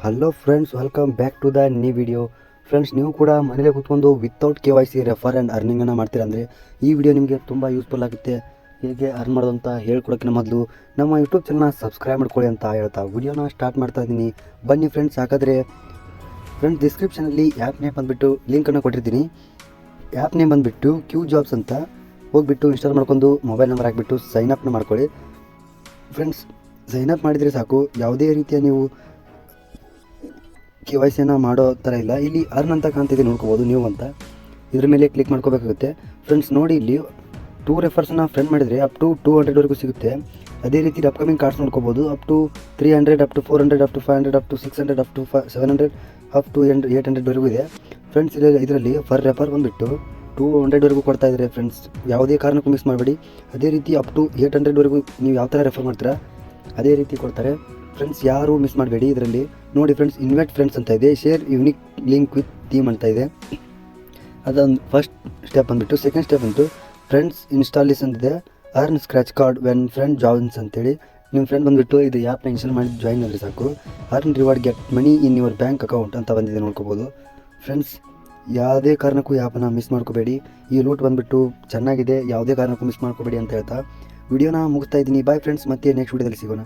Hello friends, welcome back to the new video. Friends, ನೀವು ಕೂಡ ಮನೇಲೆ ಕೂತ್ಕೊಂಡು ವಿತೌಟ್ KYC ರೆಫರ್ ಆ್ಯಂಡ್ ಅರ್ನಿಂಗನ್ನು ಮಾಡ್ತೀರಂದರೆ ಈ ವಿಡಿಯೋ ನಿಮಗೆ ತುಂಬ ಯೂಸ್ಫುಲ್ ಆಗುತ್ತೆ. ಹೇಗೆ ಅರ್ನ್ ಮಾಡೋದು ಅಂತ ಹೇಳ್ಕೊಡೋಕ್ಕಿಂತ ಮೊದಲು ನಮ್ಮ ಯೂಟ್ಯೂಬ್ ಚಾನಲ್ನ ಸಬ್ಸ್ಕ್ರೈಬ್ ಮಾಡ್ಕೊಳ್ಳಿ ಅಂತ ಹೇಳ್ತಾ ವಿಡಿಯೋನ ಸ್ಟಾರ್ಟ್ ಮಾಡ್ತಾ ಇದ್ದೀನಿ. ಬನ್ನಿ ಫ್ರೆಂಡ್ಸ್. ಹಾಗಾದರೆ ಫ್ರೆಂಡ್ಸ್, ಡಿಸ್ಕ್ರಿಪ್ಷನಲ್ಲಿ ಆ್ಯಪ್ ನೇಮ್ ಬಂದುಬಿಟ್ಟು ಲಿಂಕನ್ನು ಕೊಟ್ಟಿರ್ತೀನಿ. ಆ್ಯಪ್ ನೇಮ್ ಬಂದುಬಿಟ್ಟು ಕ್ಯೂ ಜಾಬ್ಸ್ ಅಂತ. ಹೋಗ್ಬಿಟ್ಟು ಇನ್ಸ್ಟಾಲ್ ಮಾಡ್ಕೊಂಡು ಮೊಬೈಲ್ ನಂಬರ್ ಹಾಕಿಬಿಟ್ಟು ಸೈನಪ್ನ ಮಾಡ್ಕೊಳ್ಳಿ. ಫ್ರೆಂಡ್ಸ್, ಸೈನಪ್ ಮಾಡಿದರೆ ಸಾಕು. ಯಾವುದೇ ರೀತಿಯ ನೀವು KYC ಮಾಡೋ ಥರ ಇಲ್ಲ. ಇಲ್ಲಿ ಅರ್ನ್ ಅಂತ ಕಾಣ್ತಿದೆ, ನೋಡ್ಕೋಬೋದು ನೀವು ಅಂತ. ಇದ್ರ ಮೇಲೆ ಕ್ಲಿಕ್ ಮಾಡ್ಕೋಬೇಕಾಗುತ್ತೆ. ಫ್ರೆಂಡ್ಸ್ ನೋಡಿ, ಇಲ್ಲಿ 2 ರೆಫರ್ಸ್ನ ಫ್ರೆಂಡ್ ಮಾಡಿದರೆ ಅಪ್ ಟು 200ವರೆಗೂ ಸಿಗುತ್ತೆ. ಅದೇ ರೀತಿ ಅಪ್ಕಮಿಂಗ್ ಕಾರ್ಡ್ಸ್ ನೋಡ್ಕೋಬೋದು. Up to 300, up to 400, up to 500, up to 600, up to 700, up to 800ವರೆಗೂ ಇದೆ. ಫ್ರೆಂಡ್ಸ್, ಇದರಲ್ಲಿ ಫರ್ ರೆಫರ್ ಬಂದುಬಿಟ್ಟು 200ವರೆಗೂ ಕೊಡ್ತಾ ಇದ್ದಾರೆ. ಫ್ರೆಂಡ್ಸ್, ಯಾವುದೇ ಕಾರಣಕ್ಕೂ ಮಿಸ್ ಮಾಡಬೇಡಿ. ಅದೇ ರೀತಿ ಅಪ್ ಟು 800ವರೆಗೂ ನೀವು ಯಾವ ಥರ ರೆಫರ್ ಮಾಡ್ತೀರಾ ಅದೇ ರೀತಿ ಕೊಡ್ತಾರೆ. ಫ್ರೆಂಡ್ಸ್, ಯಾರು ಮಿಸ್ ಮಾಡಬೇಡಿ. ಇದರಲ್ಲಿ ನೋಡಿ ಫ್ರೆಂಡ್ಸ್, ಇನ್ವೈಟ್ ಫ್ರೆಂಡ್ಸ್ ಅಂತ ಇದೆ, share unique link with theme ಅಂತ ಇದೆ. ಅದೊಂದು ಫಸ್ಟ್ ಸ್ಟೆಪ್ ಬಂದುಬಿಟ್ಟು. ಸೆಕೆಂಡ್ ಸ್ಟೆಪ್ ಬಂತು ಫ್ರೆಂಡ್ಸ್ ಇನ್ಸ್ಟಾಲಿಸ್ ಅಂತಿದೆ. Earn scratch card when friend joins ಅಂತೇಳಿ. ನಿಮ್ಮ ಫ್ರೆಂಡ್ ಬಂದುಬಿಟ್ಟು ಇದು ಆ್ಯಪ್ನ ಇನ್ಸ್ಟಾಲ್ ಮಾಡಿ ಜಾಯಿನ್ ಆದರೆ ಸಾಕು. Earn reward get money in your bank account ಅಂತ ಬಂದಿದೆ, ನೋಡ್ಕೋಬೋದು. ಫ್ರೆಂಡ್ಸ್, ಯಾವುದೇ ಕಾರಣಕ್ಕೂ ಆ್ಯಪನ್ನು ಮಿಸ್ ಮಾಡ್ಕೋಬೇಡಿ. ಈ ಲೂಟ್ ಬಂದುಬಿಟ್ಟು ಚೆನ್ನಾಗಿದೆ, ಯಾವುದೇ ಕಾರಣಕ್ಕೂ ಮಿಸ್ ಮಾಡ್ಕೋಬೇಡಿ ಅಂತ ಹೇಳ್ತಾ ವಿಡಿಯೋನ ಮುಗಿಸ್ತಾ ಇದ್ದೀನಿ. ಬಾಯ್ ಫ್ರೆಂಡ್ಸ್, ಮತ್ತೆ ನೆಕ್ಸ್ಟ್ ವಿಡಿಯೋದಲ್ಲಿ ಸಿಗೋಣ.